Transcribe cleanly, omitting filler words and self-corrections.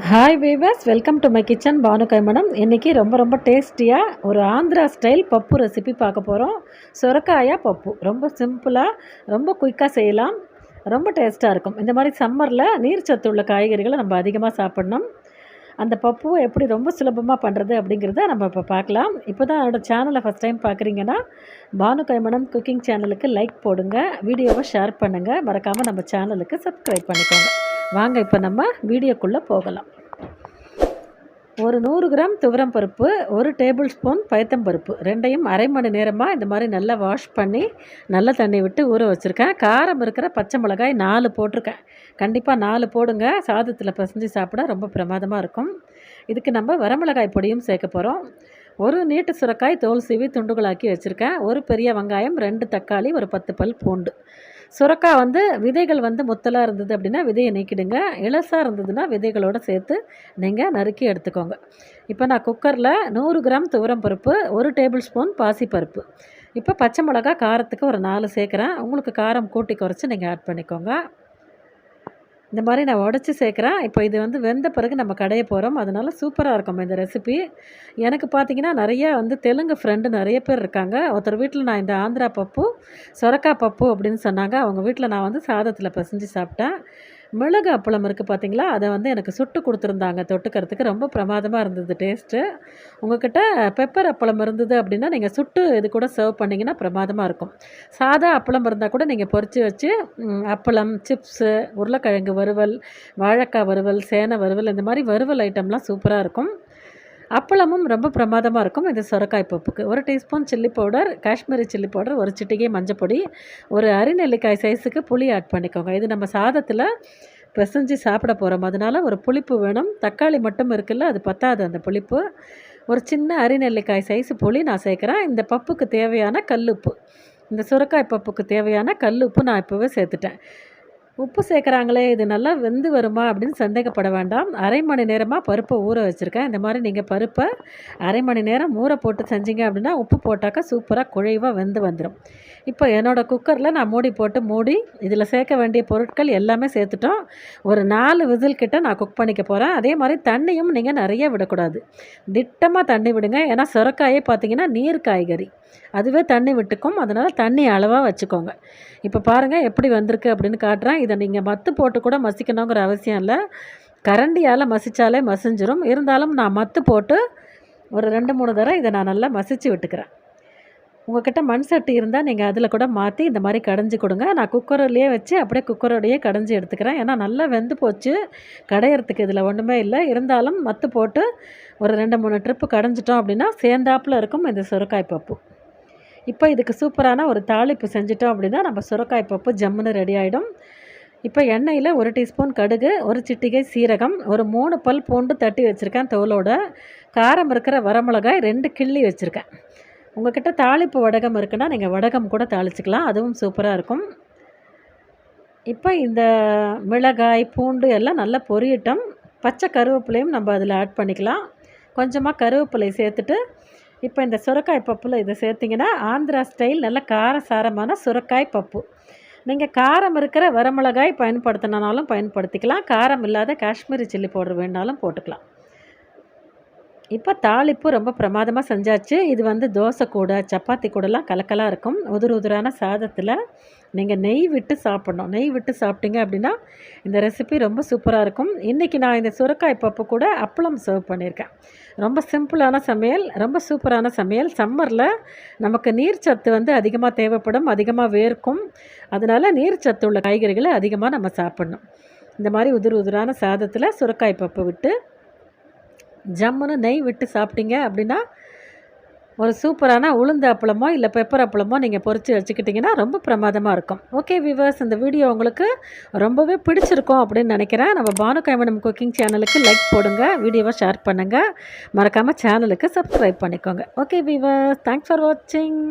Hi viewers, welcome to my kitchen Banu Kaimanam. இன்றைக்கி ரொம்ப டேஸ்டியாக ஒரு ஆந்திரா ஸ்டைல் பப்பு ரெசிபி பார்க்க போகிறோம். சுரக்காயா பப்பு ரொம்ப சிம்பிளாக ரொம்ப குயிக்காக செய்யலாம். ரொம்ப டேஸ்ட்டாக இருக்கும். இந்த மாதிரி சம்மரில் நீர் சத்து உள்ள காய்கறிகளை நம்ம அதிகமாக சாப்பிடணும். அந்த பப்புவை எப்படி ரொம்ப சுலபமாக பண்ணுறது அப்படிங்கிறத நம்ம இப்போ பார்க்கலாம். இப்போ தான் என்னோடய சேனலை ஃபஸ்ட் டைம் பார்க்குறீங்கன்னா பானு கைமணம் குக்கிங் சேனலுக்கு லைக் போடுங்க, வீடியோவை ஷேர் பண்ணுங்கள், மறக்காமல் நம்ம சேனலுக்கு சப்ஸ்கிரைப் பண்ணிக்கோங்க. வாங்க இப்போ நம்ம வீடியோக்குள்ளே போகலாம். ஒரு 100 கிராம் துவரம் பருப்பு, 1 டேபிள் ஸ்பூன் பயத்தம்பருப்பு, ரெண்டையும் அரை மணி நேரமாக இந்த மாதிரி நல்லா வாஷ் பண்ணி நல்ல தண்ணி விட்டு ஊற வச்சுருக்கேன். காரம் இருக்கிற பச்சை மிளகாய் 4 போட்டிருக்கேன். கண்டிப்பாக 4 போடுங்க, சாதத்தில் பிசைஞ்சு சாப்பிட ரொம்ப பிரமாதமாக இருக்கும். இதுக்கு நம்ம வரமிளகாய் பொடியும் சேர்க்க போகிறோம். ஒரு நீட்டு சுரைக்காய் தோல் சீவி துண்டுகளாக்கி வச்சுருக்கேன். ஒரு பெரிய வெங்காயம், 2 தக்காளி, ஒரு 10 பல் பூண்டு. சுரைக்காய் விதைகள் முத்தலாக இருந்தது அப்படின்னா விதையை நீக்கிடுங்க. இலசாக இருந்ததுன்னா விதைகளோடு சேர்த்து நீங்கள் நறுக்கி எடுத்துக்கோங்க. இப்போ நான் குக்கரில் 100 கிராம் துவரம் பருப்பு, 1 டேபிள் ஸ்பூன் பாசிப்பருப்பு, இப்போ பச்சை மிளகா காரத்துக்கு ஒரு 4 சேர்க்குறேன். உங்களுக்கு காரம் கூட்டி குறைச்சி நீங்கள் ஆட் பண்ணிக்கோங்க. இந்த மாதிரி நான் உடச்சி சேர்க்குறேன். இப்போ இது வெந்த பிறகு நம்ம கடைய போகிறோம். அதனால் சூப்பராக இருக்கும் இந்த ரெசிபி. எனக்கு பார்த்திங்கன்னா நிறையா தெலுங்கு ஃப்ரெண்டு நிறைய பேர் இருக்காங்க. ஒருத்தர் வீட்டில் நான் இந்த ஆந்திரா பப்பு, சொரக்காய் பப்பு அப்படின்னு சொன்னாங்க. அவங்க வீட்டில் நான் சாதத்தில் பிசைஞ்சு சாப்பிட்டேன். மிளகு அப்பளம் இருக்குது பார்த்திங்களா, அதை எனக்கு சுட்டு கொடுத்துருந்தாங்க தொட்டுக்கிறதுக்கு. ரொம்ப பிரமாதமாக இருந்தது டேஸ்ட்டு. உங்கள்கிட்ட பெப்பர் அப்பளம் இருந்தது அப்படின்னா நீங்கள் சுட்டு இது கூட சர்வ் பண்ணிங்கன்னா பிரமாதமாக இருக்கும். சாதா அப்பளம் இருந்தால் கூட நீங்கள் பொரித்து வச்சு அப்பளம், சிப்ஸு, உருளைக்கிழங்கு வறுவல், வாழைக்காய் வறுவல், சேனை வறுவல், இந்த மாதிரி வறுவல் ஐட்டம்லாம் சூப்பராக இருக்கும். அப்பளமும் ரொம்ப பிரமாதமாக இருக்கும். இது சொரக்காய் பப்புக்கு 1 teaspoon chilli powder, Kashmiri chilli powder, ஒரு சிட்டிகை மஞ்சப்பொடி, ஒரு அரிநெல்லிக்காய் சைஸுக்கு புளி ஆட் பண்ணிக்கோங்க. இது நம்ம சாதத்தில் பிசைஞ்சு சாப்பிட போகிறோம். அதனால் ஒரு புளிப்பு வேணும். தக்காளி மட்டும் இருக்குல்ல, அது பத்தாது அந்த புளிப்பு. ஒரு சின்ன அரிநெல்லிக்காய் சைஸு புளி நான் சேர்க்குறேன். இந்த பப்புக்கு தேவையான கல்லுப்பு, இந்த சுரக்காய் பப்புக்கு தேவையான கல்லுப்பு நான் இப்போவே சேர்த்துட்டேன். உப்பு சேர்க்குறாங்களே, இது நல்லா வெந்து வருமா அப்படின்னு சந்தேகப்பட வேண்டாம். அரை மணி நேரமாக பருப்பை ஊற வச்சுருக்கேன். இந்த மாதிரி நீங்கள் பருப்பை அரை மணி நேரம் ஊற போட்டு செஞ்சீங்க அப்படின்னா உப்பு போட்டாக்கா சூப்பராக குழைவாக வெந்து வந்துடும். இப்போ என்னோடய குக்கரில் நான் மூடி இதில் சேர்க்க வேண்டிய பொருட்கள் எல்லாமே சேர்த்துட்டோம். ஒரு 4 விசில் கிட்ட நான் குக் பண்ணிக்க போகிறேன். அதே மாதிரி தண்ணியும் நீங்கள் நிறைய விடக்கூடாது, திட்டமாக தண்ணி விடுங்க. ஏன்னா சுரக்காயே பார்த்திங்கன்னா நீர் காய்கறி, அதுவே தண்ணி விட்டுக்கும். அதனால் தண்ணி அளவாக வச்சுக்கோங்க. இப்போ பாருங்கள் எப்படி வந்திருக்கு அப்படின்னு காட்டுறேன். இதை நீங்கள் மத்து போட்டு கூட மசிக்கணுங்கிற அவசியம் இல்லை, கரண்டியால் மசித்தாலே மசிஞ்சிரும். இருந்தாலும் நான் மத்து போட்டு ஒரு 2-3 தடவை இதை நான் நல்லா மசித்து விட்டுக்கிறேன். உங்கள்கிட்ட மண் சட்டி இருந்தால் நீங்கள் அதில் கூட மாற்றி இந்த மாதிரி கடைஞ்சி கொடுங்க. நான் குக்கர்லேயே வச்சு அப்படியே குக்கரோடையே கடைஞ்சி எடுத்துக்கிறேன். ஏன்னா நல்லா வெந்து போச்சு, கடையிறதுக்கு இதில் ஒன்றுமே இல்லை. இருந்தாலும் மத்து போட்டு ஒரு 2-3 ட்ரிப்பு கடைஞ்சிட்டோம் அப்படின்னா சேர்ந்தாப்பில் இருக்கும் இந்த சுரக்காய் பப்பு. இப்போ இதுக்கு சூப்பரான ஒரு தாளிப்பு செஞ்சிட்டோம் அப்படின்னா நம்ம சுரக்காய் பப்பு ஜம்முன்னு ரெடி ஆகிடும். இப்போ எண்ணெயில் 1 டீஸ்பூன் கடுகு, ஒரு சிட்டிகை சீரகம், ஒரு 3 பல் பூண்டு தட்டி வச்சுருக்கேன் தோலோட, காரம் இருக்கிற வரமிளகாய் 2 கிள்ளி வச்சுருக்கேன். உங்கள்கிட்ட தாளிப்பு வடகம் இருக்குன்னா நீங்கள் வடகம் கூட தாளிச்சிக்கலாம், அதுவும் சூப்பராக இருக்கும். இப்போ இந்த மிளகாய், பூண்டு எல்லாம் நல்லா பொரியட்டும். பச்சை கருவேப்பிலையும் நம்ம அதில் ஆட் பண்ணிக்கலாம். கொஞ்சமாக கருவேப்பிலை சேர்த்துட்டு இப்போ இந்த சுரக்காய் பப்பில் இதை சேர்த்திங்கன்னா ஆந்திரா ஸ்டைல் நல்ல காரசாரமான சுரக்காய் பப்பு. நீங்கள் காரம் இருக்கிற வரமிளகாய் பயன்படுத்தினாலும் பயன்படுத்திக்கலாம், காரம் இல்லாத காஷ்மீரி சில்லி பவுடர் வேணாலும் போட்டுக்கலாம். இப்போ தாளிப்பு ரொம்ப பிரமாதமாக செஞ்சாச்சு. இது தோசை கூட சப்பாத்தி கூடலாம் கலக்கலாக இருக்கும். உதிரான சாதத்தில் நீங்கள் நெய் விட்டு சாப்பிட்ணும். நெய் விட்டு சாப்பிட்டீங்க அப்படின்னா இந்த ரெசிபி ரொம்ப சூப்பராக இருக்கும். இன்றைக்கி நான் இந்த சுரக்காய் பப்பு கூட அப்பளம் சர்வ் பண்ணியிருக்கேன். ரொம்ப சிம்பிளான சமையல், ரொம்ப சூப்பரான சமையல். சம்மரில் நமக்கு நீர் சத்து அதிகமாக தேவைப்படும், அதிகமாக வேர்க்கும். அதனால் நீர் சத்து உள்ள காய்கறிகளை அதிகமாக நம்ம சாப்பிட்ணும். இந்த மாதிரி உதிரான சாதத்தில் சுரக்காய் பப்பு விட்டு ஜம்முன்னு நெய் விட்டு சாப்பிட்டீங்க அப்படின்னா ஒரு சூப்பரான உளுந்து அப்பளமோ இல்லை பெப்பர் அப்பளமோ நீங்கள் பொரித்து வச்சுக்கிட்டிங்கன்னா ரொம்ப பிரமாதமாக இருக்கும். ஓகே வியூவர்ஸ், இந்த வீடியோ உங்களுக்கு ரொம்பவே பிடிச்சிருக்கும் அப்படின்னு நினைக்கிறேன். நம்ம பானு கைமணம் குக்கிங் சேனலுக்கு லைக் போடுங்க, வீடியோவை ஷேர் பண்ணுங்கள், மறக்காமல் சேனலுக்கு சப்ஸ்கிரைப் பண்ணிக்கோங்க. ஓகே வியூவர்ஸ், தேங்க்ஸ் ஃபார் வாட்சிங்.